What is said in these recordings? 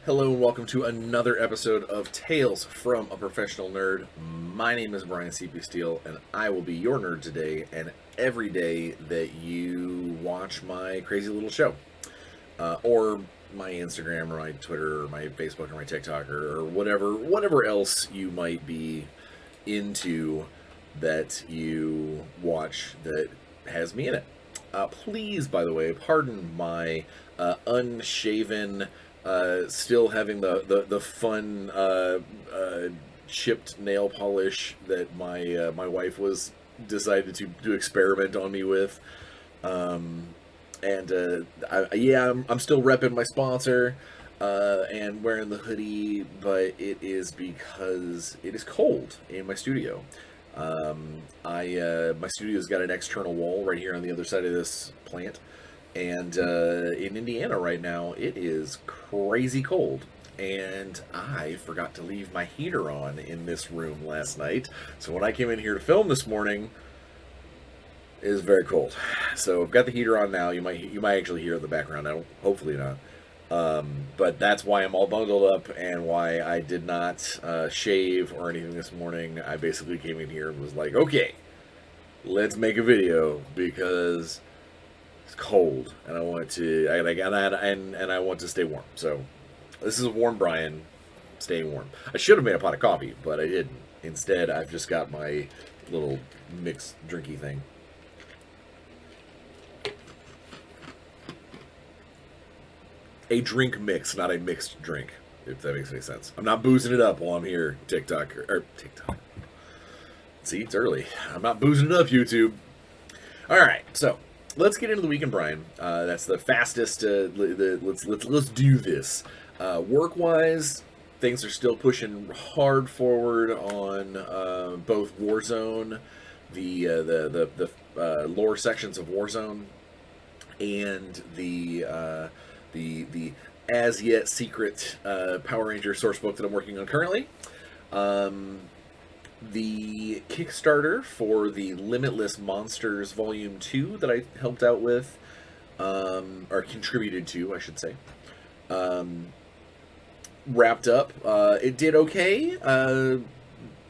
Hello and welcome to another episode of Tales from a Professional Nerd. My name is Bryan Steele and I will be your nerd today and every day that you watch my crazy little show. Or my Instagram or my Twitter or my Facebook or my TikTok or whatever else you might be into that you watch that has me in it. Please, by the way, pardon my unshaven, still having the fun chipped nail polish that my wife was decided to experiment on me with. I'm still repping my sponsor and wearing the hoodie, but it is because it is cold in my studio. My studio's got an external wall right here on the other side of this plant, and in Indiana right now it is crazy cold. And I forgot to leave my heater on in this room last night, so when I came in here to film this morning, it is very cold. So I've got the heater on now. You might actually hear in the background. Hopefully not. But that's why I'm all bundled up and why I did not shave or anything this morning. I basically came in here and was like, okay, let's make a video because it's cold and I want to I want to stay warm. So this is a warm Bryan staying warm. I should have made a pot of coffee, but I didn't. Instead, I've just got my little mixed drinky thing. A drink mix, not a mixed drink, if that makes any sense. I'm not boozing it up while I'm here, TikTok. See, it's early. I'm not boozing it up, YouTube. Alright, so let's get into the week in Bryan. That's the fastest. Let's do this. Work-wise, things are still pushing hard forward on both Warzone, the lower sections of Warzone, and the as yet secret Power Ranger source book that I'm working on currently. The Kickstarter for the Limitless Monsters Volume 2 that I helped out with, or contributed to, I should say, wrapped up. It did okay.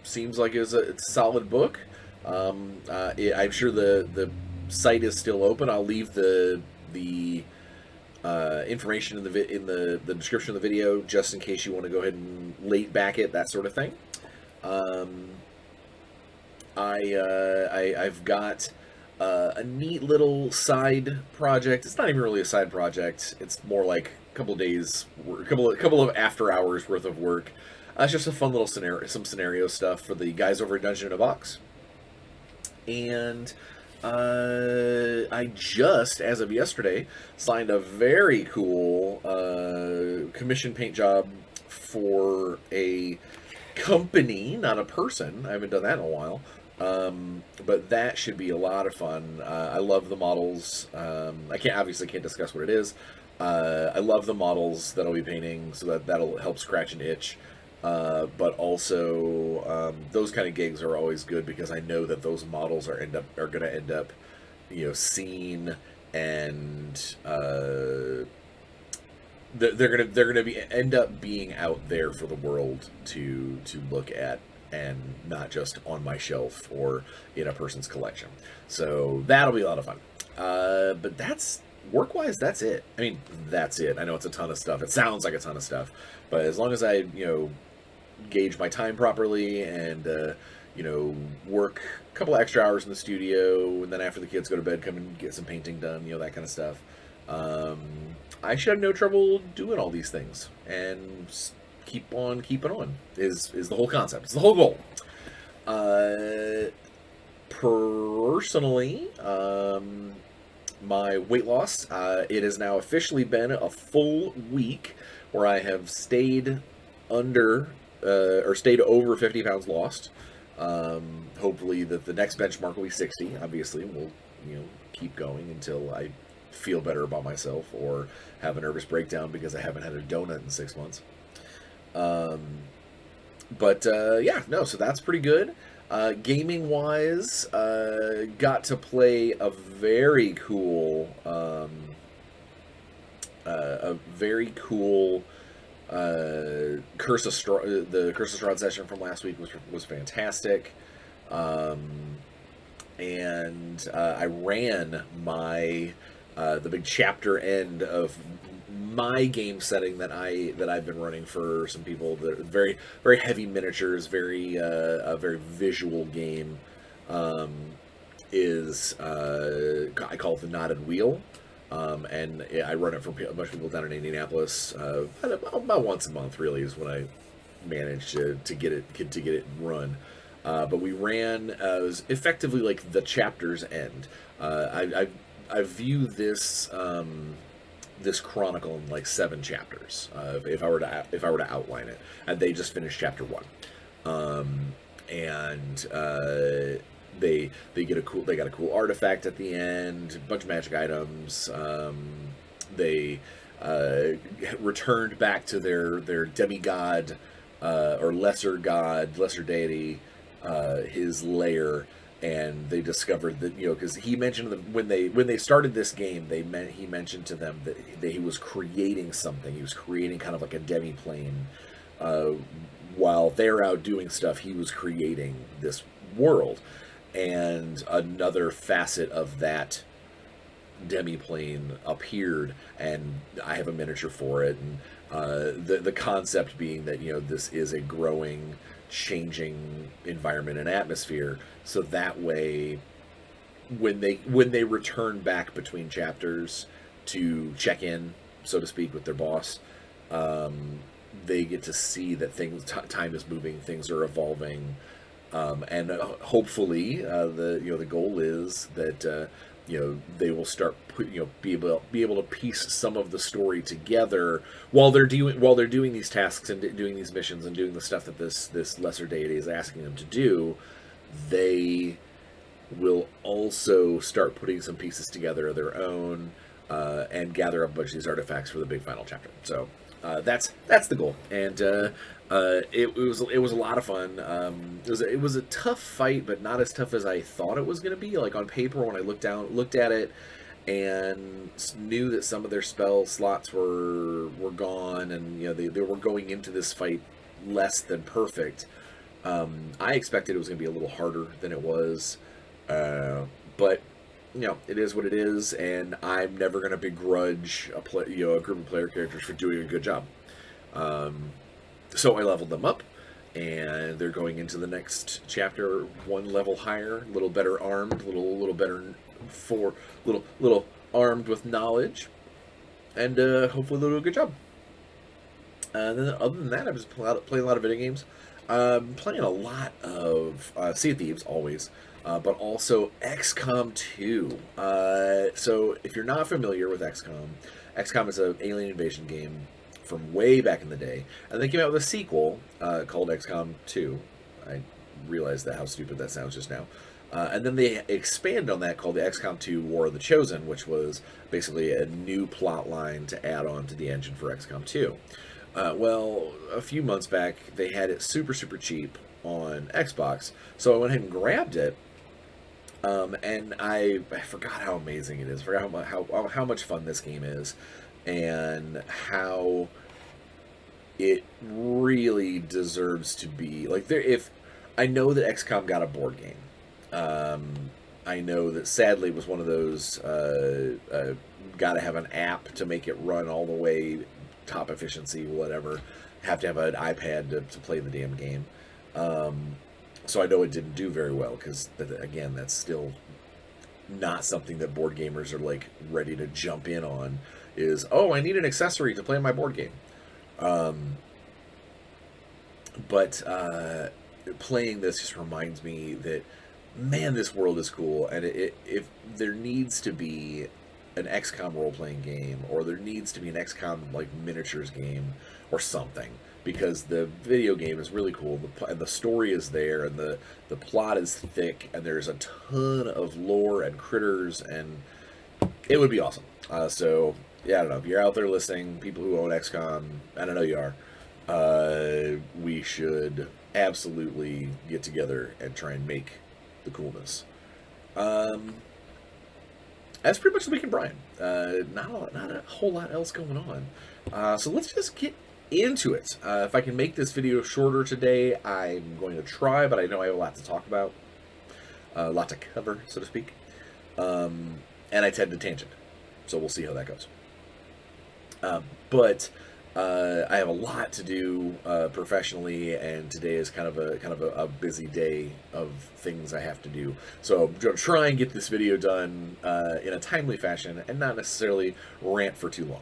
Seems like it's a solid book. I'm sure the site is still open. I'll leave the information in the description of the video, just in case you want to go ahead and late back it, that sort of thing. I've got a neat little side project. It's not even really a side project. It's more like a couple of days, a couple of after hours worth of work. It's just a fun little scenario stuff for the guys over at Dungeon in a Box. And I just, as of yesterday, signed a very cool commission paint job for a company, not a person. I haven't done that in a while. But that should be a lot of fun. I love the models. I obviously can't discuss what it is. I love the models that I'll be painting, so that'll help scratch an itch. But also, those kind of gigs are always good because I know that those models are going to end up, seen, and they're gonna end up being out there for the world to look at, and not just on my shelf or in a person's collection. So that'll be a lot of fun. But that's work-wise. That's it. I mean, that's it. I know it's a ton of stuff. It sounds like a ton of stuff, but as long as I gauge my time properly and work a couple of extra hours in the studio, and then after the kids go to bed, come and get some painting done, that kind of stuff, I should have no trouble doing all these things and keep on keeping on is the whole concept. It's the whole goal. Personally, my weight loss, it has now officially been a full week where I have stayed under or stayed over 50 pounds lost. Hopefully the next benchmark will be 60. Obviously, we'll keep going until I feel better about myself or have a nervous breakdown because I haven't had a donut in 6 months. So that's pretty good. Gaming wise, got to play a very cool Curse of the Curse of Strahd session from last week was fantastic. And I ran my the big chapter end of my game setting that I've been running for some people. That are very very heavy miniatures, very a very visual game. Um, is I call it the Knotted Wheel. And I run it for a bunch of people down in Indianapolis. About once a month, really, is when I manage to get it run. But we ran it was effectively like the chapter's end. I view this this chronicle in like 7 chapters. If I were to outline it, and they just finished chapter 1. And they got a cool artifact at the end, a bunch of magic items. They returned back to their demigod or lesser deity, his lair, and they discovered that, because he mentioned that when they started this game, he mentioned to them that he was creating something. He was creating kind of like a demi-plane. While they're out doing stuff, he was creating this world. And another facet of that demi-plane appeared, and I have a miniature for it. And the concept being that, this is a growing, changing environment and atmosphere. So that way, when they return back between chapters to check in, so to speak, with their boss, they get to see that time is moving, things are evolving. And hopefully, the goal is that they will start be able to piece some of the story together while they're doing these tasks and doing these missions and doing the stuff that this lesser deity is asking them to do. They will also start putting some pieces together of their own and gather up a bunch of these artifacts for the big final chapter. So that's the goal, and it was a lot of fun. It was a tough fight, but not as tough as I thought it was going to be. Like on paper, when I looked at it, and knew that some of their spell slots were gone, and they were going into this fight less than perfect. I expected it was going to be a little harder than it was, but it is what it is, and I'm never going to begrudge a group of player characters for doing a good job. So I leveled them up, and they're going into the next chapter 1 level higher, a little better armed, little better little armed with knowledge, and hopefully they'll do a good job. And then other than that, I've just playing a lot of video games. Playing a lot of Sea of Thieves, always. But also XCOM 2. So if you're not familiar with XCOM is an alien invasion game from way back in the day, and they came out with a sequel called XCOM 2. I realized how stupid that sounds just now. And then they expand on that, called the XCOM 2 War of the Chosen, which was basically a new plot line to add on to the engine for XCOM 2. Well, a few months back, they had it super, super cheap on Xbox, so I went ahead and grabbed it. And I forgot how amazing it is. Forgot how much fun this game is, and how it really deserves to be like there. If I know that XCOM got a board game, I know that sadly it was one of those got to have an app to make it run all the way, top efficiency, whatever. Have to have an iPad to play the damn game. So I know it didn't do very well because, again, that's still not something that board gamers are like ready to jump in on. Is, oh, I need an accessory to play my board game. But playing this just reminds me that, man, this world is cool, and if there needs to be an XCOM role-playing game, or there needs to be an XCOM like miniatures game or something, because the video game is really cool, and the story is there, and the plot is thick, and there's a ton of lore and critters, and it would be awesome. So yeah, I don't know, if you're out there listening, people who own XCOM, and I know you are, we should absolutely get together and try and make the coolness. That's pretty much the week in Bryan. Not a whole lot else going on. So let's just get into it. If I can make this video shorter today, I'm going to try, but I know I have a lot to talk about. A lot to cover, so to speak. And I tend to tangent. So we'll see how that goes. But I have a lot to do professionally, and today is kind of a busy day of things I have to do. So I'm going to try and get this video done in a timely fashion and not necessarily rant for too long.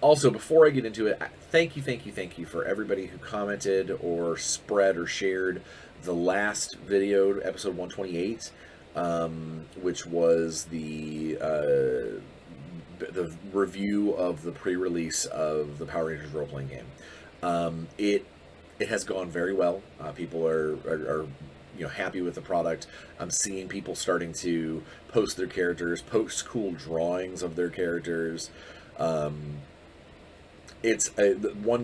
Also, before I get into it, thank you for everybody who commented or spread or shared the last video, episode 128, which was the review of the pre-release of the Power Rangers role-playing game. It has gone very well. People are happy with the product. I'm seeing people starting to post their characters, post cool drawings of their characters. One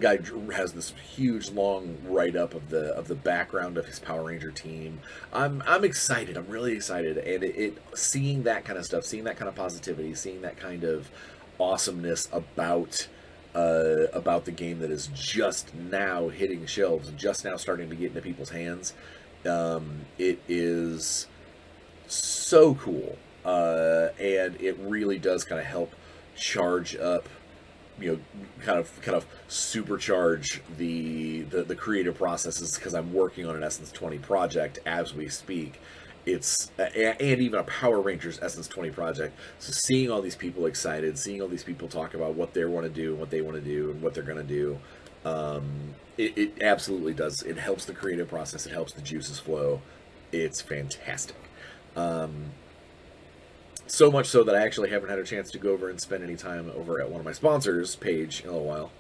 guy has this huge long write-up of the background of his Power Ranger team. I'm excited. I'm really excited, and seeing that kind of stuff, seeing that kind of positivity, seeing that kind of awesomeness about the game that is just now hitting shelves, just now starting to get into people's hands. It is so cool, and it really does kind of help charge up, kind of supercharge the creative processes, because I'm working on an Essence 20 project as we speak. It's and even a Power Rangers Essence 20 project. So seeing all these people excited, seeing all these people talk about what they want to do, and what they want to do, and what they're going to do, it absolutely does. It helps the creative process. It helps the juices flow. It's fantastic. So much so that I actually haven't had a chance to go over and spend any time over at one of my sponsors' page in a little while.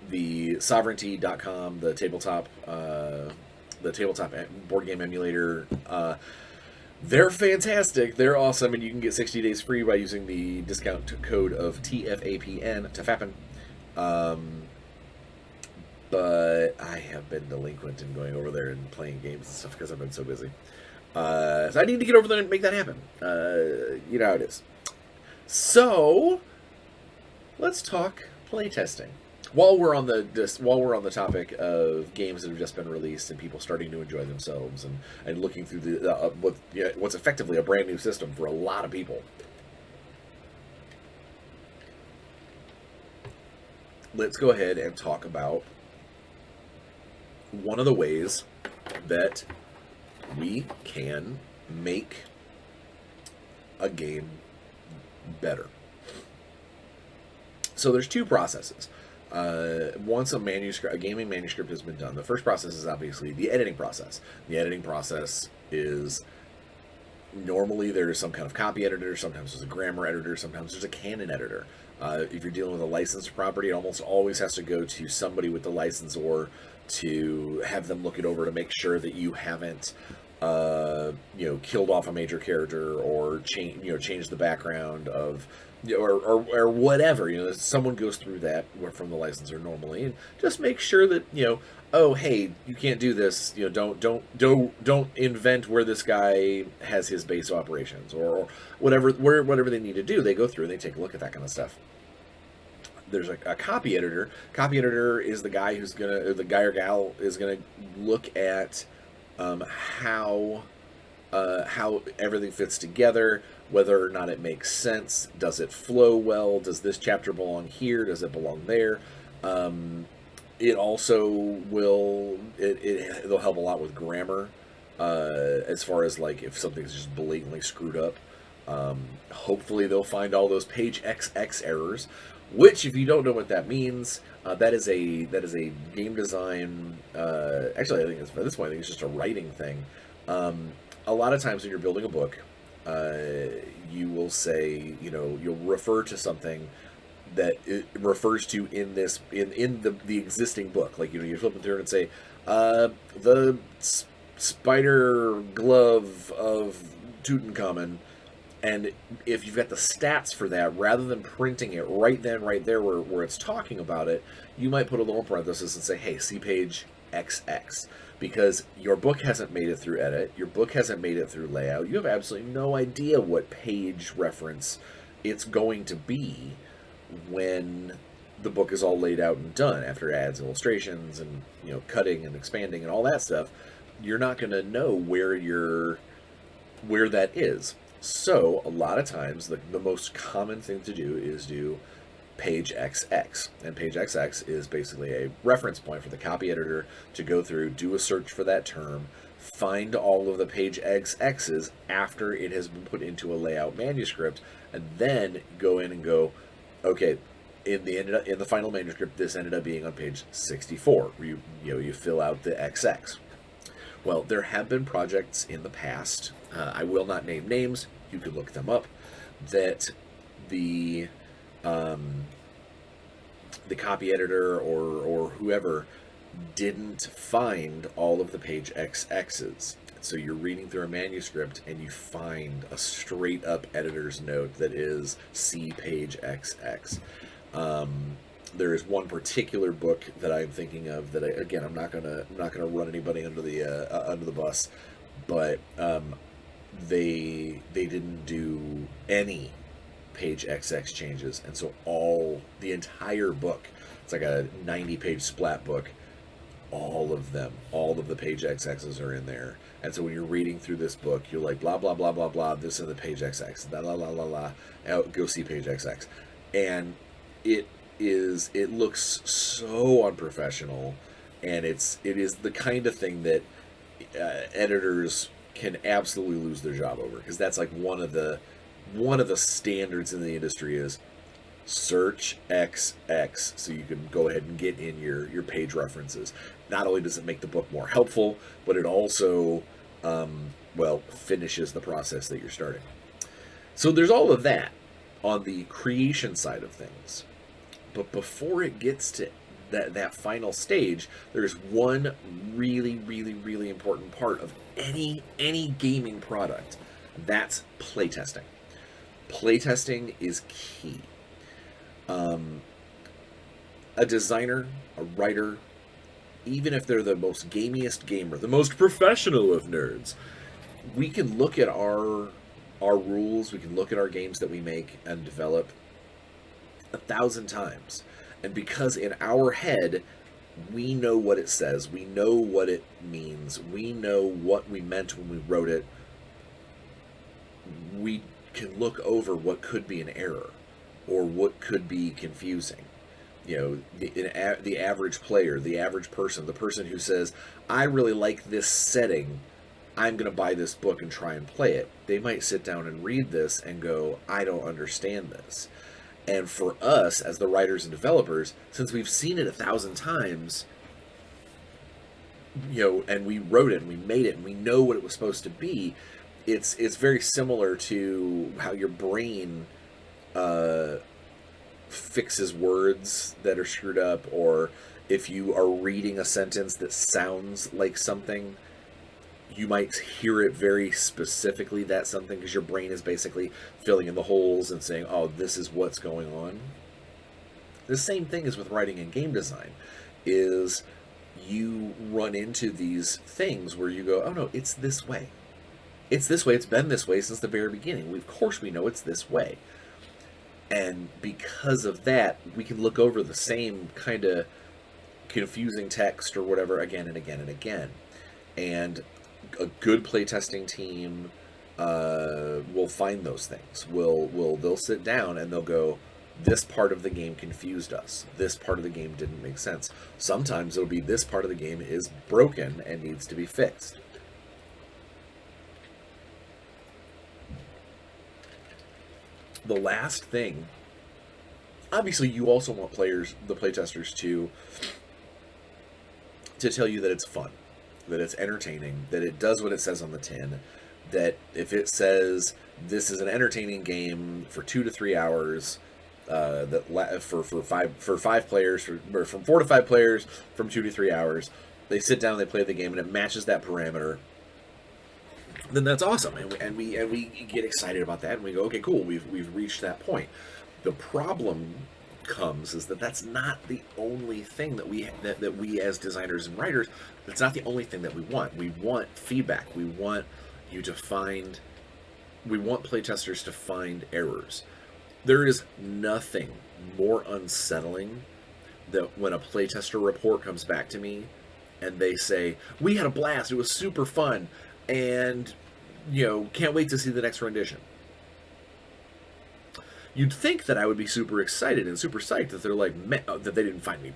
The Sovereignty.com, the tabletop board game emulator. They're fantastic. They're awesome, and you can get 60 days free by using the discount code of TFAPN, TFAPN. But I have been delinquent in going over there and playing games and stuff because I've been so busy. So I need to get over there and make that happen. You know how it is. So let's talk playtesting. While we're on the topic of games that have just been released and people starting to enjoy themselves and looking through what's effectively a brand new system for a lot of people. Let's go ahead and talk about one of the ways that we can make a game better. So there's two processes. Once a gaming manuscript has been done, the first process is obviously the editing process. The editing process is normally there's some kind of copy editor, sometimes there's a grammar editor, sometimes there's a canon editor. If you're dealing with a licensed property, it almost always has to go to somebody with the licensor to have them look it over to make sure that you haven't killed off a major character or changed the background of or whatever. Someone goes through that from the licensor normally, and just make sure that oh, hey, you can't do this. Don't invent where this guy has his base of operations or whatever they need to do. They go through and they take a look at that kind of stuff. There's a copy editor. Copy editor is the guy the guy or gal is gonna look at how everything fits together, whether or not it makes sense. Does it flow well? Does this chapter belong here? Does it belong there? It also will it'll help a lot with grammar, as far as like if something's just blatantly screwed up. Hopefully they'll find all those page XX errors, which, if you don't know what that means, that is a game design. Actually, I think at this point, I think it's just a writing thing. A lot of times when you're building a book, you will say, you'll refer to something that it refers to in the existing book. Like, you're flipping through it and say, the spider glove of Tutankhamun. And if you've got the stats for that, rather than printing it right there where it's talking about it, you might put a little parenthesis and say, hey, see page XX. Because your book hasn't made it through edit, your book hasn't made it through layout, you have absolutely no idea what page reference it's going to be when the book is all laid out and done after ads, illustrations, and cutting and expanding and all that stuff, you're not going to know where that is. So a lot of times the most common thing to do is do page XX, and page XX is basically a reference point for the copy editor to go through, do a search for that term, find all of the page XXs after it has been put into a layout manuscript, and then go in and go, okay, in the final manuscript, this ended up being on page 64. Where you fill out the XX. Well, there have been projects in the past. I will not name names. You can look them up. That the copy editor or whoever didn't find all of the page XXs. So you're reading through a manuscript and you find a straight up editor's note that is see page XX. There is one particular book that I'm thinking of that I'm not gonna run anybody under the bus, but they didn't do any page XX changes, and so the entire book, it's like a 90-page splat book, all of the page XXs are in there. And so when you're reading through this book, you're like, blah blah blah blah blah, this is the page XX, la la la la la, go see page XX. And it looks so unprofessional, and it is the kind of thing that editors can absolutely lose their job over, because that's like one of the standards in the industry is search XX, so you can go ahead and get in your page references. Not only does it make the book more helpful, but it also finishes the process that you're starting. So there's all of that on the creation side of things. But before it gets to that final stage, there's one really, really, really important part of any gaming product. That's playtesting. Playtesting is key. A designer, a writer, even if they're the most gamiest gamer, the most professional of nerds, we can look at our rules, we can look at our games that we make and develop 1,000 times. And because in our head, we know what it says, we know what it means, we know what we meant when we wrote it, we can look over what could be an error or what could be confusing. The average player, the average person, the person who says, I really like this setting, I'm going to buy this book and try and play it. They might sit down and read this and go, I don't understand this. And for us, as the writers and developers, since we've seen it 1,000 times, and we wrote it and we made it and we know what it was supposed to be, it's very similar to how your brain fixes words that are screwed up, or if you are reading a sentence that sounds like something, you might hear it very specifically, that something, because your brain is basically filling in the holes and saying, oh, this is what's going on. The same thing is with writing and game design, is you run into these things where you go, oh no, it's this way. It's this way, it's been this way since the very beginning. Of course we know it's this way. And because of that, we can look over the same kind of confusing text or whatever again and again and again. And a good playtesting team will find those things. They'll sit down and they'll go, this part of the game confused us. This part of the game didn't make sense. Sometimes it'll be this part of the game is broken and needs to be fixed. The last thing, obviously you also want the playtesters to tell you that it's fun, that it's entertaining, that it does what it says on the tin, that if it says this is an entertaining game for 2 to 3 hours, for 5 players, or from 4 to 5 players, from 2 to 3 hours, they sit down, they play the game, and it matches that parameter, then that's awesome, and we get excited about that, and we go, okay, cool, we've reached that point. The problem comes is that that's not the only thing that we as designers and writers, that's not the only thing that we want. We want feedback. We want playtesters to find errors. There is nothing more unsettling that when a playtester report comes back to me and they say, we had a blast, it was super fun, and, can't wait to see the next rendition. You'd think that I would be super excited and super psyched that they're like, that they didn't find me.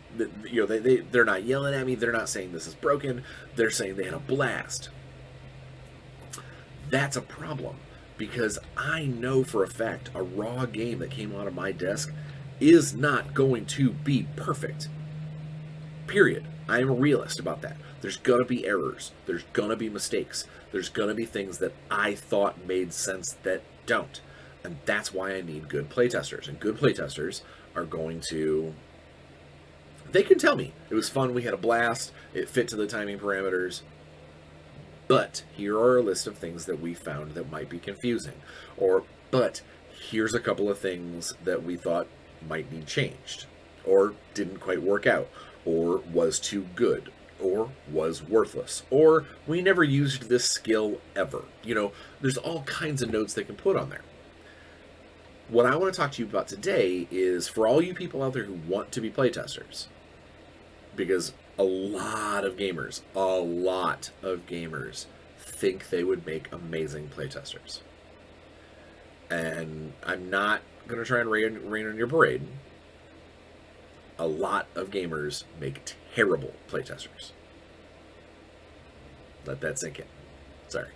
They're not yelling at me. They're not saying this is broken. They're saying they had a blast. That's a problem, because I know for a fact a raw game that came out of my desk is not going to be perfect. Period. I am a realist about that. There's going to be errors. There's going to be mistakes. There's going to be things that I thought made sense that don't. And that's why I need good playtesters. And good playtesters are going to... They can tell me, it was fun, we had a blast, it fit to the timing parameters, but here are a list of things that we found that might be confusing. But here's a couple of things that we thought might need changed, or didn't quite work out, or was too good, or was worthless, or we never used this skill ever. There's all kinds of notes they can put on there. What I want to talk to you about today is for all you people out there who want to be playtesters, because a lot of gamers think they would make amazing playtesters. And I'm not going to try and rain on your parade. A lot of gamers make terrible playtesters. Let that sink in. Sorry.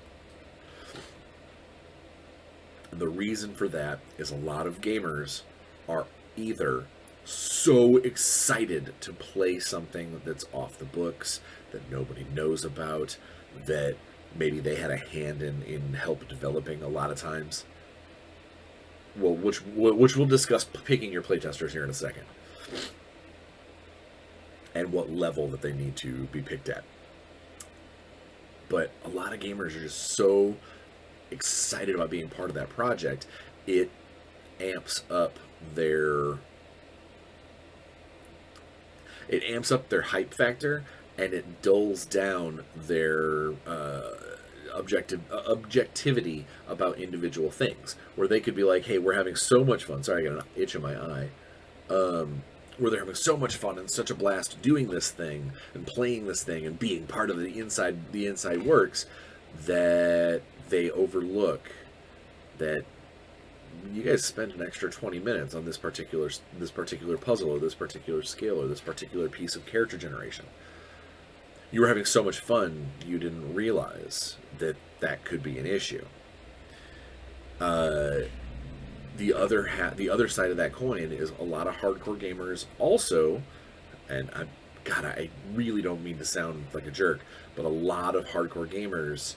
The reason for that is a lot of gamers are either so excited to play something that's off the books, that nobody knows about, that maybe they had a hand in help developing a lot of times. Well, which we'll discuss picking your playtesters here in a second. And what level that they need to be picked at. But a lot of gamers are just so excited about being part of that project, it amps up their hype factor, and it dulls down their objectivity about individual things, where they could be like, hey, we're having so much fun. Sorry, I got an itch in my eye. Where they're having so much fun and such a blast doing this thing and playing this thing and being part of the inside works, that they overlook that you guys spent an extra 20 minutes on this particular puzzle, or this particular skill, or this particular piece of character generation. You were having so much fun, you didn't realize that could be an issue. The other side of that coin is a lot of hardcore gamers also, and I really don't mean to sound like a jerk, but a lot of hardcore gamers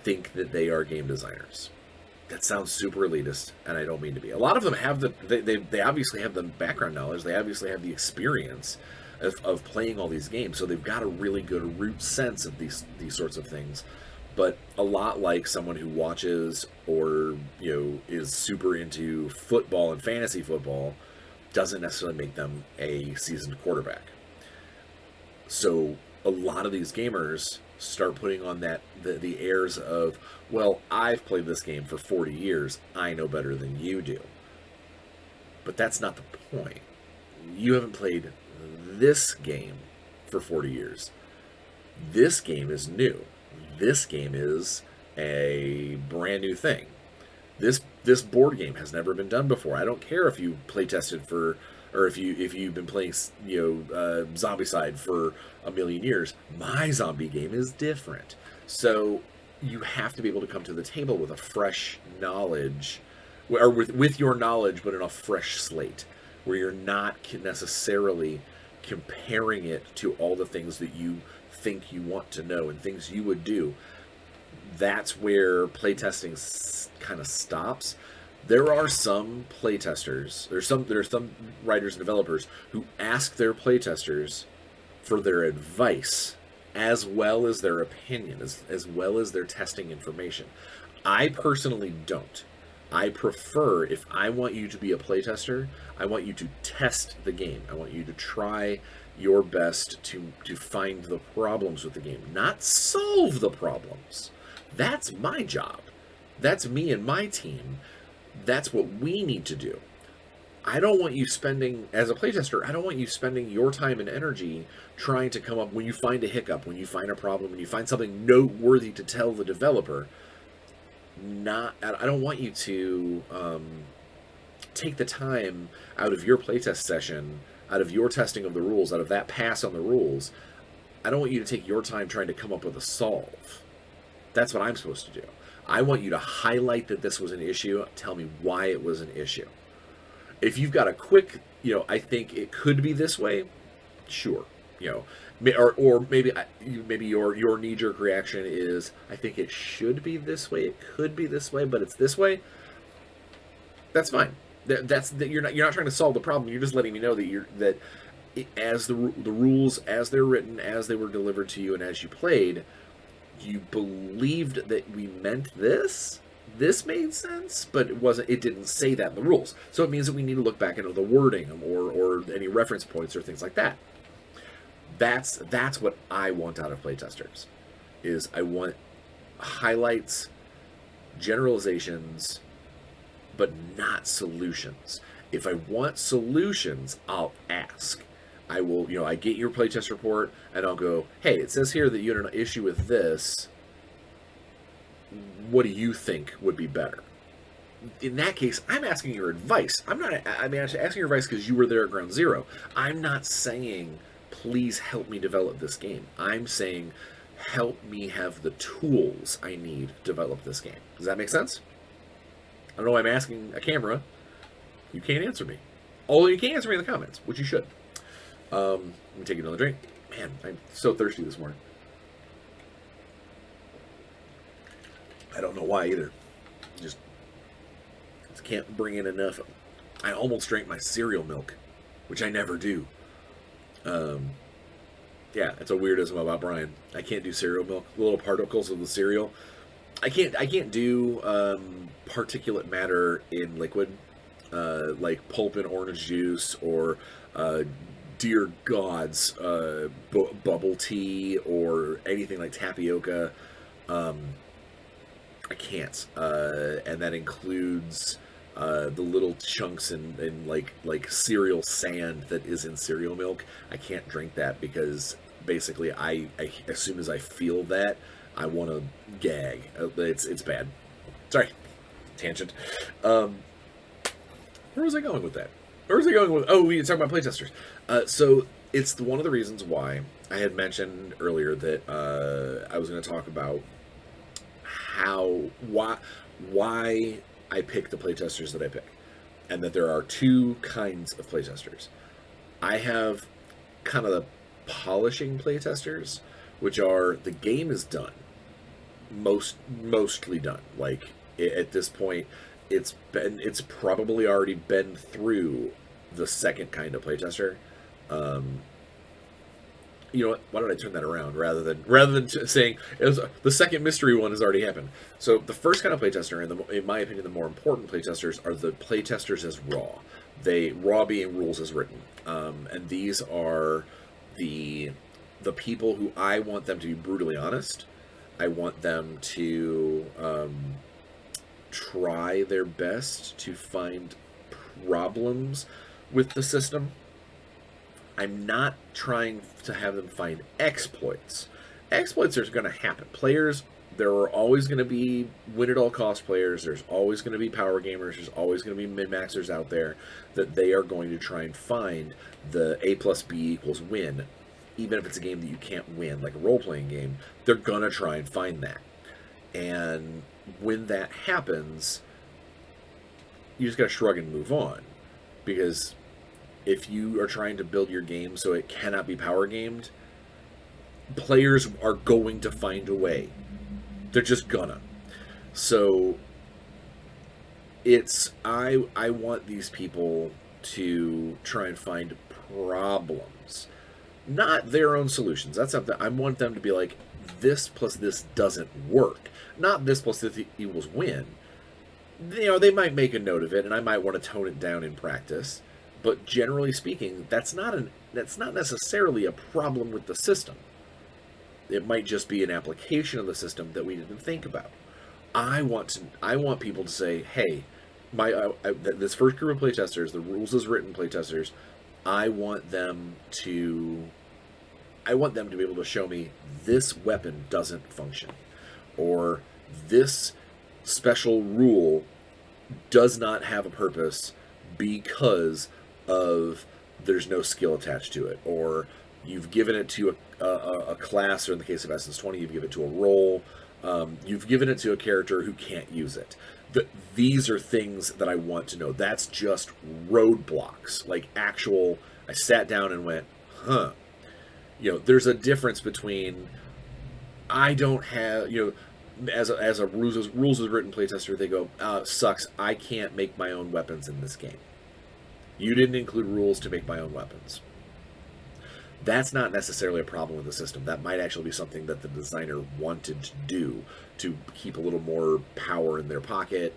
think that they are game designers. That sounds super elitist, and I don't mean to be. A lot of them have they obviously have the background knowledge, they obviously have the experience of playing all these games, so they've got a really good root sense of these sorts of things. But a lot like someone who watches or is super into football and fantasy football doesn't necessarily make them a seasoned quarterback. So a lot of these gamers start putting on the airs of, well, I've played this game for 40 years, I know better than you do. But that's not the point. You haven't played this game for 40 years. This game is new. This game is a brand new thing. This board game has never been done before. I don't care if you play tested for, or if you've been playing Zombicide for a million years. My zombie game is different. So you have to be able to come to the table with a fresh knowledge, or with your knowledge, but in a fresh slate, where you're not necessarily comparing it to all the things that you think you want to know and things you would do. That's where playtesting kind of stops. There are some playtesters, there are some writers and developers who ask their playtesters for their advice as well as their opinion, as well as their testing information. I personally don't. I prefer, if I want you to be a playtester, I want you to test the game. I want you to try your best to find the problems with the game, not solve the problems. That's my job. That's me and my team. That's what we need to do. I don't want you spending, as a playtester, I don't want you spending your time and energy trying to come up, when you find a hiccup, when you find a problem, when you find something noteworthy to tell the developer. I don't want you to take the time out of your playtest session, out of your testing of the rules, out of that pass on the rules. I don't want you to take your time trying to come up with a solve. That's what I'm supposed to do. I want you to highlight that this was an issue, tell me why it was an issue. If you've got a quick, I think it could be this way, sure. Or maybe your knee-jerk reaction is, I think it should be this way, it could be this way, but it's this way. That's fine. You're not trying to solve the problem. You're just letting me know that as the rules as they're written, as they were delivered to you, and as you played, you believed that we meant this. This made sense, but it didn't say that in the rules. So it means that we need to look back into the wording or any reference points or things like that. That's what I want out of playtesters. Is I want highlights, generalizations, but not solutions. If I want solutions, I'll ask. I will, I get your playtest report and I'll go, hey, it says here that you had an issue with this. What do you think would be better? In that case, I'm asking your advice. I'm asking your advice because you were there at ground zero. I'm not saying, please help me develop this game. I'm saying, help me have the tools I need to develop this game. Does that make sense? I don't know why I'm asking a camera. You can't answer me. Although you can answer me in the comments, which you should. Let me take another drink. Man, I'm so thirsty this morning. I don't know why either. Just can't bring in enough. I almost drank my cereal milk, which I never do. Yeah, it's a weirdism about Bryan. I can't do cereal milk. The little particles of the cereal. I can't do particulate matter in liquid, like pulp in orange juice or dear gods, bubble tea or anything like tapioca. I can't, and that includes the little chunks in like cereal sand that is in cereal milk. I can't drink that because basically I as soon as I feel that, I want to gag. It's bad. Sorry, tangent. Where was I going with that? Where was I going with? Oh, we were talking about playtesters. So it's one of the reasons why I had mentioned earlier that I was going to talk about why I pick the playtesters that I pick, and that there are two kinds of playtesters. I have kind of the polishing playtesters, which are the game is done, mostly done. Like at this point, it's probably already been through the second kind of playtester. You know what? Why don't I turn that around rather than saying the second mystery one has already happened? So the first kind of playtester, and in my opinion, the more important playtesters are the playtesters as raw. Raw being rules as written, and these are the people who I want them to be brutally honest. I want them to try their best to find problems with the system. I'm not trying to have them find exploits. Exploits are going to happen. There are always going to be win-at-all-cost players. There's always going to be power gamers. There's always going to be min-maxers out there that they are going to try and find the A plus B equals win. Even if it's a game that you can't win, like a role-playing game, they're going to try and find that. And when that happens, you just got to shrug and move on. Because if you are trying to build your game so it cannot be power gamed, players are going to find a way. They're just gonna. So I want these people to try and find problems, not their own solutions. That's something I want them to be like, this plus this doesn't work. Not this plus this equals win. They might make a note of it, and I might want to tone it down in practice. But generally speaking, that's not necessarily a problem with the system. It might just be an application of the system that we didn't think about. I want people to say, hey, this first group of playtesters, the rules as written playtesters, I want them to I want them to be able to show me this weapon doesn't function, or this special rule does not have a purpose because of there's no skill attached to it, or you've given it to a class, or in the case of Essence 20, you've given it to a role, you've given it to a character who can't use it. These are things that I want to know. That's just roadblocks, like actual. I sat down and went, huh. There's a difference between I don't have, as a rules as written playtester, they go, sucks. I can't make my own weapons in this game. You didn't include rules to make my own weapons. That's not necessarily a problem with the system. That might actually be something that the designer wanted to do to keep a little more power in their pocket.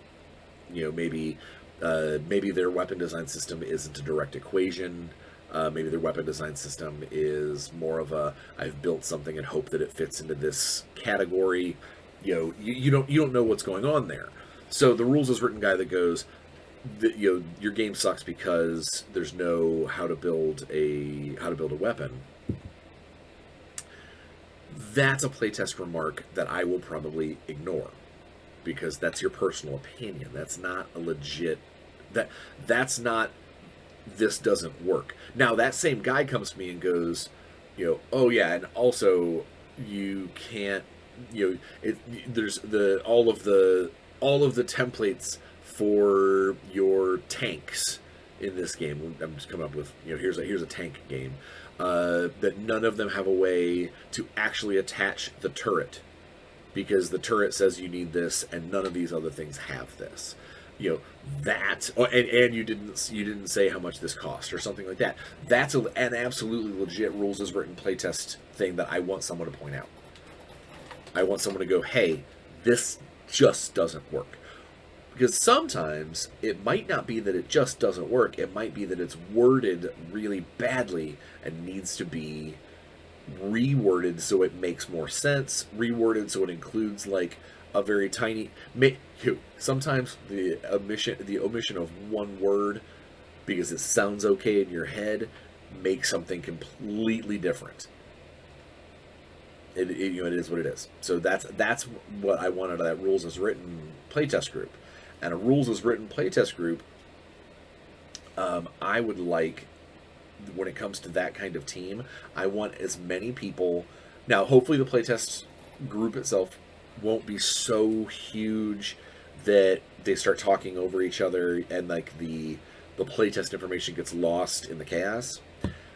Maybe their weapon design system isn't a direct equation. Maybe their weapon design system is more of a I've built something and hope that it fits into this category. You don't know what's going on there. So the rules as written guy that goes, your game sucks because there's no how to build a weapon. That's a playtest remark that I will probably ignore, because that's your personal opinion. That's not a legit. That's not. This doesn't work. Now that same guy comes to me and goes, oh yeah, and also you can't. There's all of the templates for your tanks in this game. I'm just coming up with, here's a tank game, that none of them have a way to actually attach the turret, because the turret says you need this and none of these other things have this. And you didn't say how much this cost or something like that. That's an absolutely legit rules as written playtest thing that I want someone to point out. I want someone to go, hey, this just doesn't work. Because sometimes it might not be that it just doesn't work. It might be that it's worded really badly and needs to be reworded so it makes more sense. Reworded so it includes like a very tiny. Sometimes the omission of one word, because it sounds okay in your head, makes something completely different. It is what it is. So that's what I want out of that rules as written playtest group. And a rules as written playtest group, I would like, when it comes to that kind of team, I want as many people. Now, hopefully the playtest group itself won't be so huge that they start talking over each other and like the playtest information gets lost in the chaos.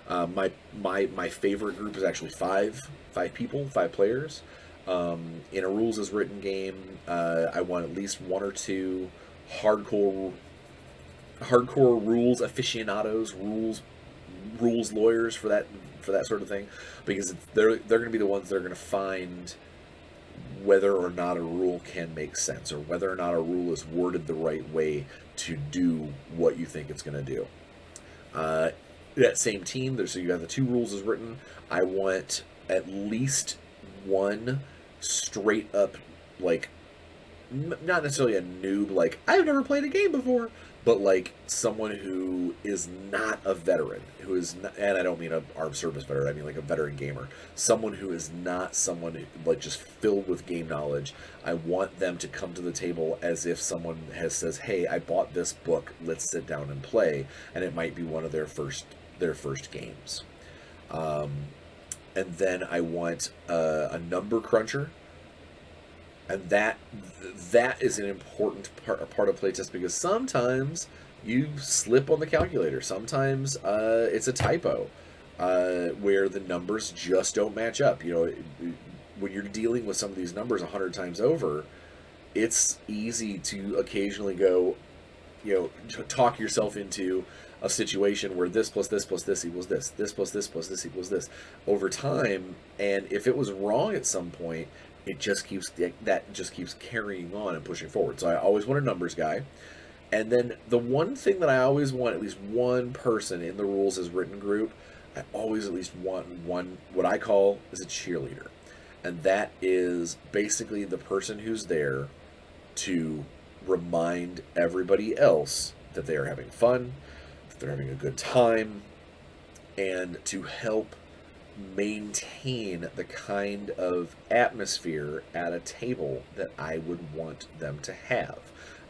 My favorite group is actually five people, 5 players. In a rules as written game, I want at least 1 or 2 hardcore rules aficionados, rules lawyers for that sort of thing, because they're going to be the ones that are going to find whether or not a rule can make sense, or whether or not a rule is worded the right way to do what you think it's going to do. That same team, so you have the 2 rules as written. I want at least 1 straight up, like, not necessarily a noob, like, I've never played a game before, but like someone who is not a veteran, who is not, and I don't mean an armed service veteran, I mean like a veteran gamer, someone who is not someone who, like, just filled with game knowledge. I want them to come to the table as if someone says, hey, I bought this book, let's sit down and play, and it might be one of their first games. And then I want a number cruncher, and that is an important part of playtest, because sometimes you slip on the calculator. Sometimes it's a typo where the numbers just don't match up. When you're dealing with some of these numbers 100 times over, it's easy to occasionally go, talk yourself into a situation where this plus this plus this equals this plus this plus this equals this over time. And if it was wrong at some point, it just keeps carrying on and pushing forward. So I always want a numbers guy. And then the one thing that I always want, at least one person in the rules as written group, I always at least want one, what I call is a cheerleader. And that is basically the person who's there to remind everybody else that they are having fun, that they're having a good time, and to help maintain the kind of atmosphere at a table that I would want them to have.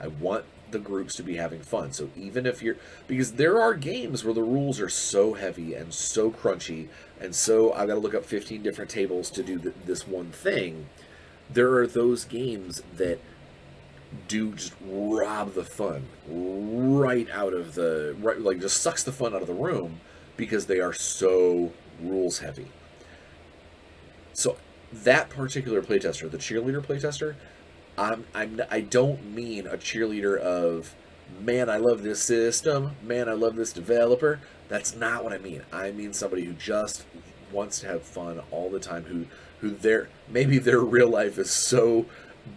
I want the groups to be having fun. So even if you're, because there are games where the rules are so heavy and so crunchy, and so I've got to look up 15 different tables to do this one thing. There are those games that do just rob the fun right out of the right, like just sucks the fun out of the room because they are so rules heavy. So that particular playtester, the cheerleader playtester, I don't mean a cheerleader of, man, I love this system, man, I love this developer. That's not what I mean. I mean somebody who just wants to have fun all the time, who maybe their real life is so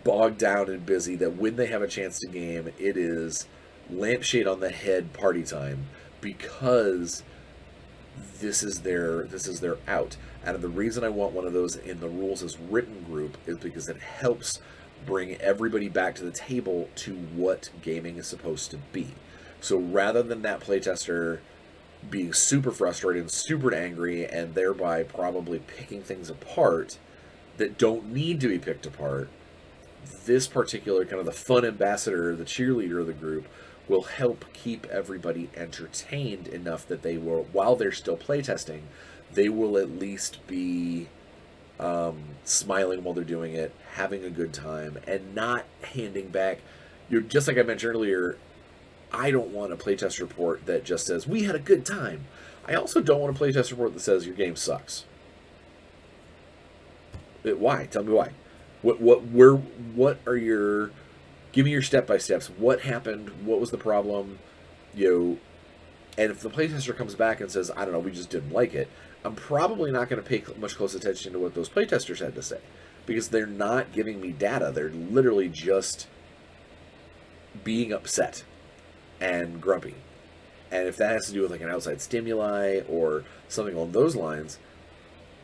bogged down and busy that when they have a chance to game, it is lampshade on the head party time because this is their out. And the reason I want one of those in the rules as written group is because it helps bring everybody back to the table to what gaming is supposed to be. So rather than that playtester being super frustrated and super angry and thereby probably picking things apart that don't need to be picked apart, this particular kind of the fun ambassador, the cheerleader of the group, will help keep everybody entertained enough that they will, while they're still playtesting, they will at least be smiling while they're doing it, having a good time, and not handing back. You're just like I mentioned earlier. I don't want a playtest report that just says we had a good time. I also don't want a playtest report that says your game sucks. Why? Tell me why. What are your? Give me your step by steps. What happened? What was the problem? And if the playtester comes back and says, I don't know, we just didn't like it, I'm probably not going to pay much close attention to what those playtesters had to say because they're not giving me data. They're literally just being upset and grumpy. And if that has to do with like an outside stimuli or something along those lines,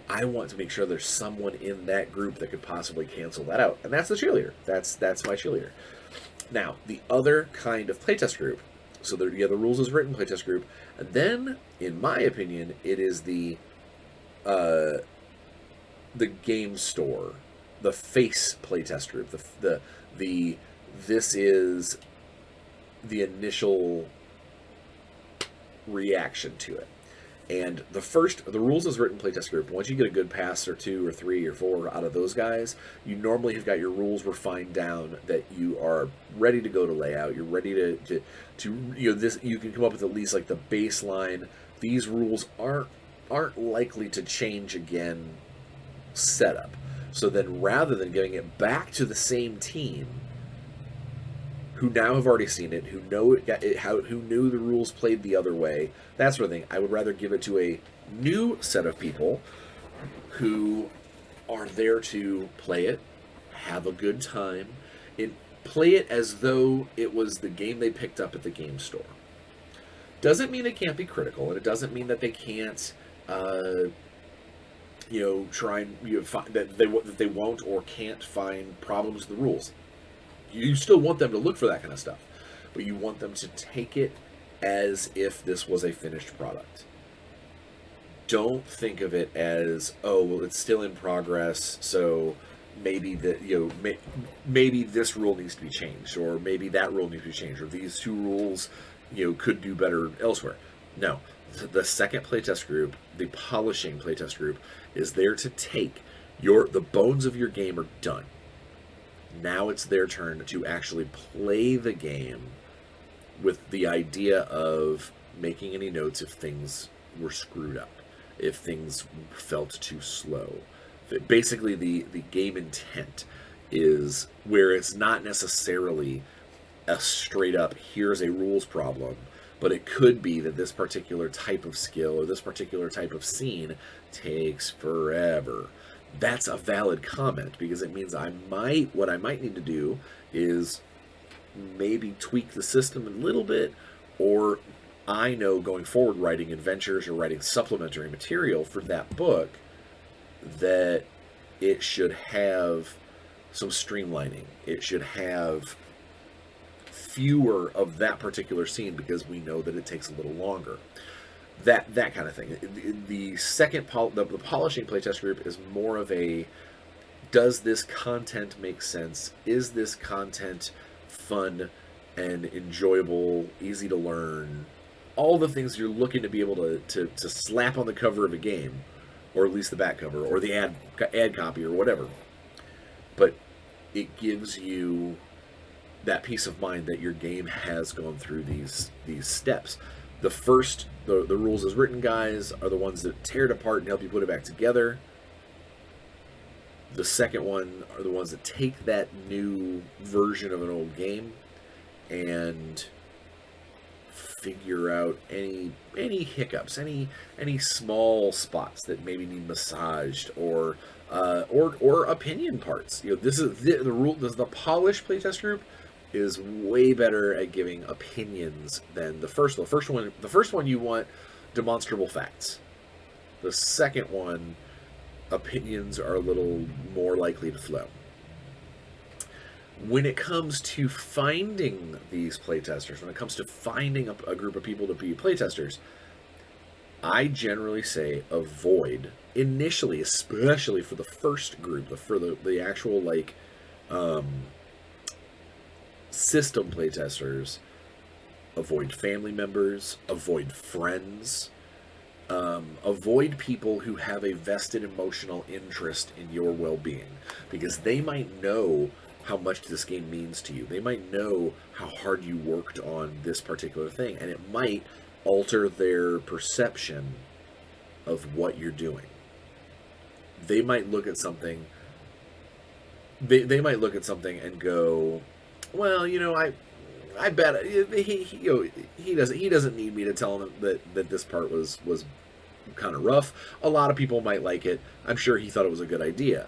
I want to make sure there's someone in that group that could possibly cancel that out. And that's the cheerleader. That's my cheerleader. Now, the other kind of playtest group, so the rules as written playtest group, and then, in my opinion, it is the game store, the face playtest group. This is the initial reaction to it. And the rules as written playtest group, once you get a good pass or 2 or 3 or 4 out of those guys, you normally have got your rules refined down that you are ready to go to layout. You're ready to this. You can come up with at least like the baseline. These rules aren't likely to change again setup. So then rather than giving it back to the same team who now have already seen it, who knew the rules played the other way, that sort of thing, I would rather give it to a new set of people who are there to play it, have a good time, and play it as though it was the game they picked up at the game store. Doesn't mean they can't be critical, and it doesn't mean that they can't, try and find that they won't or can't find problems with the rules. You still want them to look for that kind of stuff, but you want them to take it as if this was a finished product. Don't think of it as, oh, well, it's still in progress, so maybe maybe this rule needs to be changed, or maybe that rule needs to be changed, or these 2 rules, could do better elsewhere. No, the second playtest group, the polishing playtest group, is there to take the bones of your game are done. Now it's their turn to actually play the game with the idea of making any notes if things were screwed up, if things felt too slow. Basically, the game intent is where it's not necessarily a straight up, here's a rules problem, but it could be that this particular type of skill or this particular type of scene takes forever. That's a valid comment because it means what I might need to do is maybe tweak the system a little bit, or I know going forward writing adventures or writing supplementary material for that book that it should have some streamlining. It should have fewer of that particular scene because we know that it takes a little longer. That kind of thing. The second the polishing playtest group is more of a, does this content make sense? Is this content fun and enjoyable, easy to learn? All the things you're looking to be able to slap on the cover of a game, or at least the back cover, or the ad copy, or whatever. But it gives you that peace of mind that your game has gone through these steps. The first, the rules as written guys are the ones that tear it apart and help you put it back together. The second one are the ones that take that new version of an old game and figure out any hiccups, any small spots that maybe need massaged, or opinion parts. This is the rule. The polished playtest group is way better at giving opinions than the first one. The first one you want demonstrable facts. The second one, opinions are a little more likely to flow. When it comes to finding these playtesters, when it comes to finding a group of people to be playtesters, I generally say avoid initially, especially for the first group, for the actual system playtesters. Avoid family members, avoid friends, avoid people who have a vested emotional interest in your well-being, because they might know how much this game means to you. They might know how hard you worked on this particular thing, and it might alter their perception of what you're doing. They might look at something. They might look at something and go, "Well, I bet he doesn't need me to tell him that this part was kind of rough. A lot of people might like it. I'm sure he thought it was a good idea."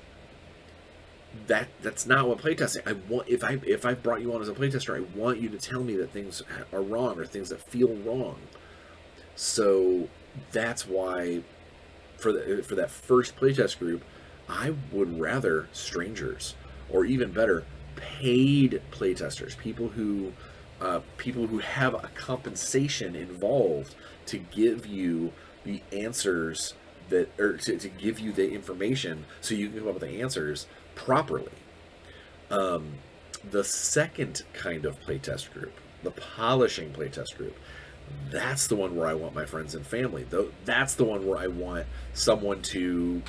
That's not what playtesting. I want, if I brought you on as a playtester, I want you to tell me that things are wrong or things that feel wrong. So that's why for that first playtest group, I would rather strangers, or even better, paid playtesters, people who have a compensation involved to give you the answers to give you the information so you can come up with the answers properly. The second kind of playtest group, the polishing playtest group, that's the one where I want my friends and family. That's the one where I want someone to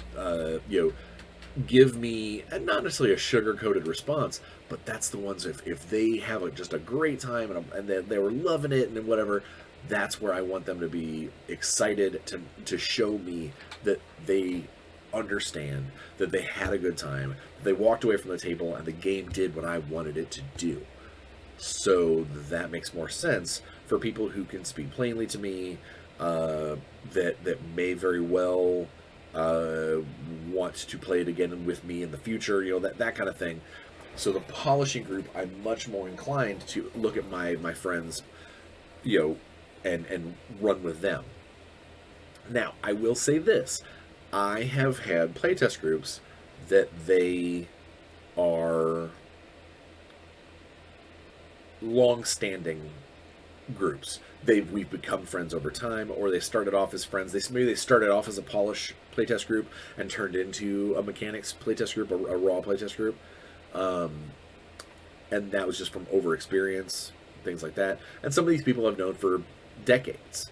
give me, and not necessarily a sugar-coated response, but that's the ones if they have just a great time and they were loving it and whatever, that's where I want them to be excited to show me that they understand, that they had a good time, they walked away from the table and the game did what I wanted it to do. So that makes more sense for people who can speak plainly to me, that may very well want to play it again with me in the future, that kind of thing. So the polishing group, I'm much more inclined to look at my friends, and run with them. Now, I will say this. I have had playtest groups that they are long-standing groups. We've become friends over time, or they started off as friends. Maybe they started off as a polish playtest group and turned into a mechanics playtest group, a raw playtest group, and that was just from over experience, things like that. And some of these people I've known for decades.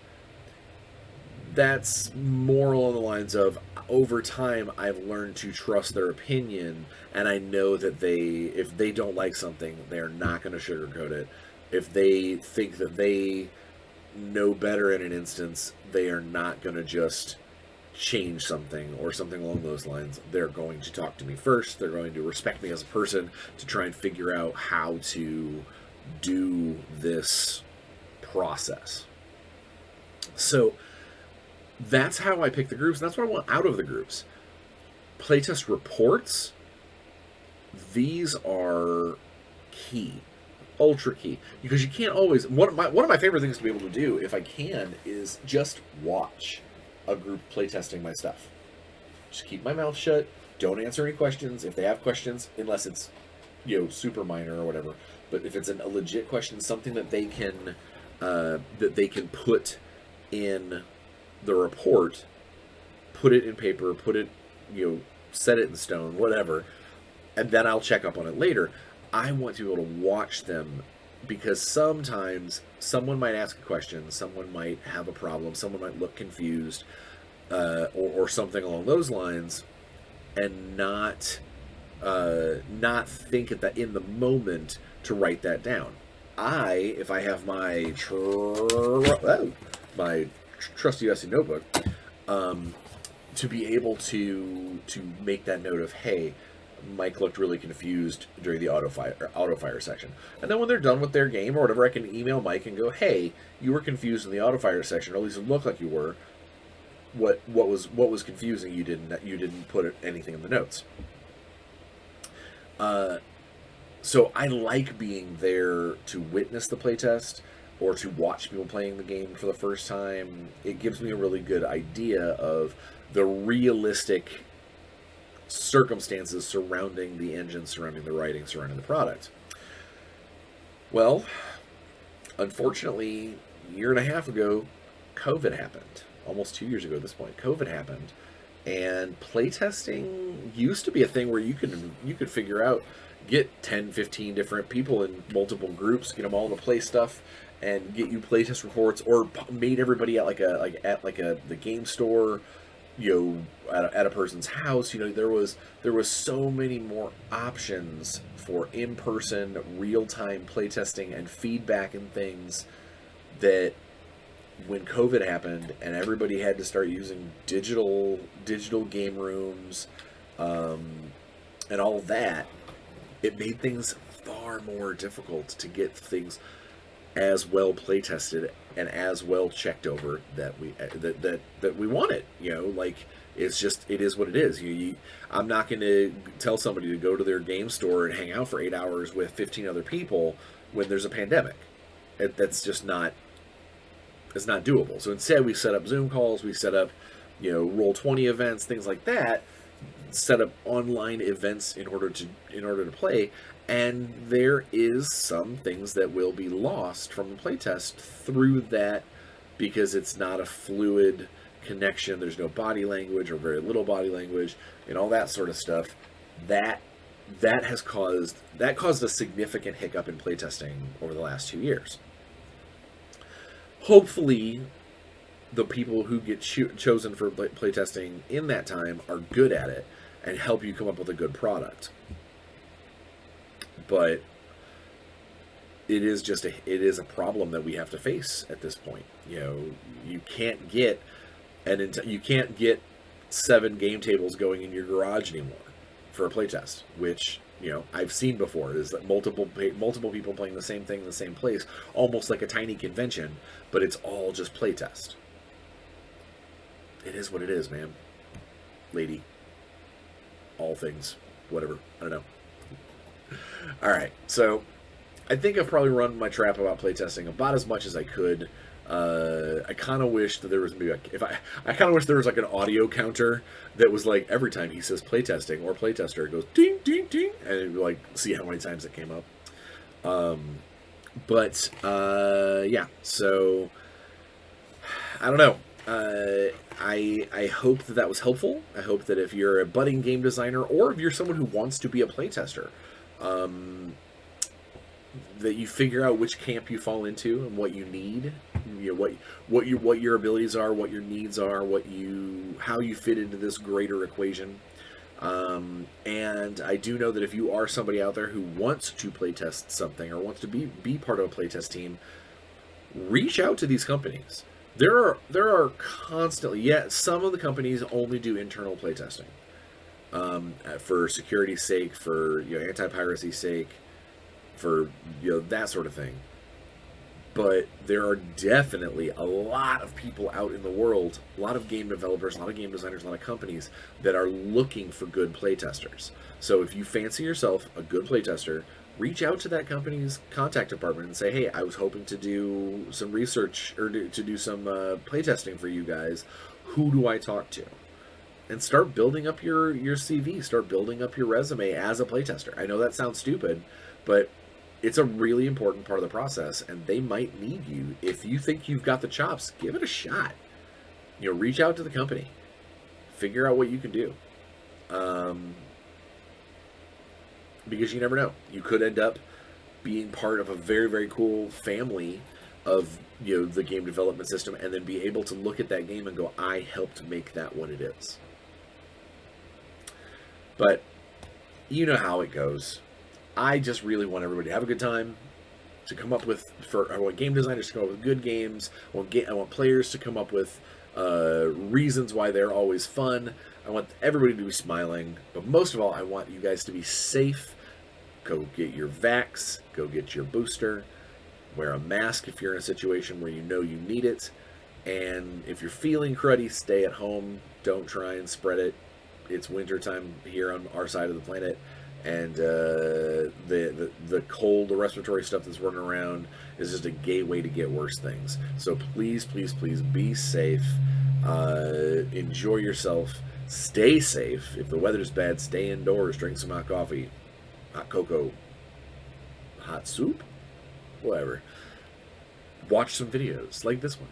That's more along the lines of, over time I've learned to trust their opinion, and I know that if they don't like something, they're not going to sugarcoat it. If they think that they know better in an instance, they are not going to just change something or something along those lines. They're going to talk to me first. They're going to respect me as a person to try and figure out how to do this process. So that's how I pick the groups. That's what I want out of the groups. Playtest reports, these are key. Ultra key, because you can't always. One of my favorite things to be able to do, if I can, is just watch a group playtesting my stuff. Just keep my mouth shut. Don't answer any questions if they have questions, unless it's super minor or whatever. But if it's a legit question, something that they can put in the report, put it in paper, put it, set it in stone, whatever, and then I'll check up on it later. I want to be able to watch them, because sometimes someone might ask a question, someone might have a problem, someone might look confused, or something along those lines, and not think in the moment to write that down. If I have my trusty dusty notebook, to be able to make that note of, hey, Mike looked really confused during the auto fire section. And then when they're done with their game or whatever, I can email Mike and go, hey, you were confused in the auto fire section, or at least it looked like you were. What was confusing? You didn't put anything in the notes. So I like being there to witness the playtest or to watch people playing the game for the first time. It gives me a really good idea of the realistic circumstances surrounding the engine, surrounding the writing, surrounding the product. Well, unfortunately, a year and a half ago, COVID happened. Almost 2 years ago at this point, COVID happened. And playtesting used to be a thing where you could figure out, get 10, 15 different people in multiple groups, get them all to play stuff, and get you playtest reports, or made everybody at the game store, at a person's house. There was so many more options for in-person, real-time playtesting and feedback and things, that when COVID happened and everybody had to start using digital game rooms, and all that, it made things far more difficult to get things as well playtested and as well checked over that we wanted. It is what it is. I'm not going to tell somebody to go to their game store and hang out for 8 hours with 15 other people when there's a pandemic. That's just not. It's not doable. So instead, we set up Zoom calls. We set up, Roll20 events, things like that. Set up online events in order to play. And there is some things that will be lost from the playtest through that, because it's not a fluid connection. There's no body language, or very little body language, and all that sort of stuff. That caused a significant hiccup in playtesting over the last 2 years. Hopefully, the people who get chosen for playtesting in that time are good at it and help you come up with a good product. But it is a problem that we have to face at this point. You can't get 7 game tables going in your garage anymore for a playtest, which I've seen before, is that multiple people playing the same thing in the same place, almost like a tiny convention, but it's all just playtest. It is what it is, man. Lady. All things. Whatever. I don't know. Alright, so I think I've probably run my trap about playtesting about as much as I could. I kind of wish that there was maybe I kind of wish there was like an audio counter that was like, every time he says playtesting or playtester, it goes ding ding ding, and it'd be like, see how many times it came up. Yeah, so I don't know. I hope that was helpful. I hope that if you're a budding game designer, or if you're someone who wants to be a playtester, that you figure out which camp you fall into and what you need, what your abilities are, what your needs are, how you fit into this greater equation. And I do know that if you are somebody out there who wants to playtest something, or wants to be part of a playtest team, reach out to these companies. There are constantly, some of the companies only do internal playtesting, for security's sake, for anti-piracy sake, for that sort of thing. But there are definitely a lot of people out in the world, a lot of game developers, a lot of game designers, a lot of companies that are looking for good playtesters. So if you fancy yourself a good playtester, reach out to that company's contact department and say, hey, I was hoping to do some research, or to do some playtesting for you guys. Who do I talk to? And start building up your CV, start building up your resume as a playtester. I know that sounds stupid, but It's a really important part of the process, and they might need you. If you think you've got the chops, give it a shot. Reach out to the company, figure out what you can do, because you never know. You could end up being part of a very, very cool family of the game development system, and then be able to look at that game and go, I helped make that what it is. But you know how it goes. I just really want everybody to have a good time, to come up with, I want game designers to come up with good games. I want players to come up with reasons why they're always fun. I want everybody to be smiling, but most of all, I want you guys to be safe. Go get your vax, go get your booster, wear a mask if you're in a situation where you know you need it, and if you're feeling cruddy, stay at home. Don't try and spread it. It's wintertime here on our side of the planet, and the cold, the respiratory stuff that's running around is just a gateway to get worse things. So please, please, please be safe. Enjoy yourself. Stay safe. If the weather's bad, stay indoors. Drink some hot coffee, hot cocoa, hot soup, whatever. Watch some videos like this one.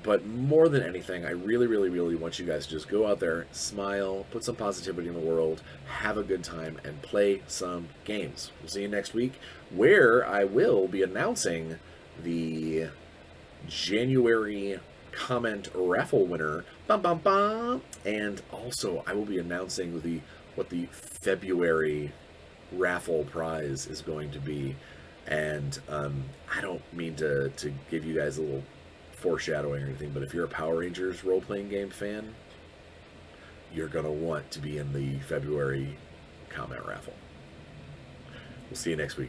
But more than anything, I really, really, really want you guys to just go out there, smile, put some positivity in the world, have a good time, and play some games. We'll see you next week, where I will be announcing the January comment raffle winner. Bum, bum, bum. And also, I will be announcing what the February raffle prize is going to be. And I don't mean to give you guys a little foreshadowing or anything, but if you're a Power Rangers role-playing game fan, you're going to want to be in the February comment raffle. We'll see you next week.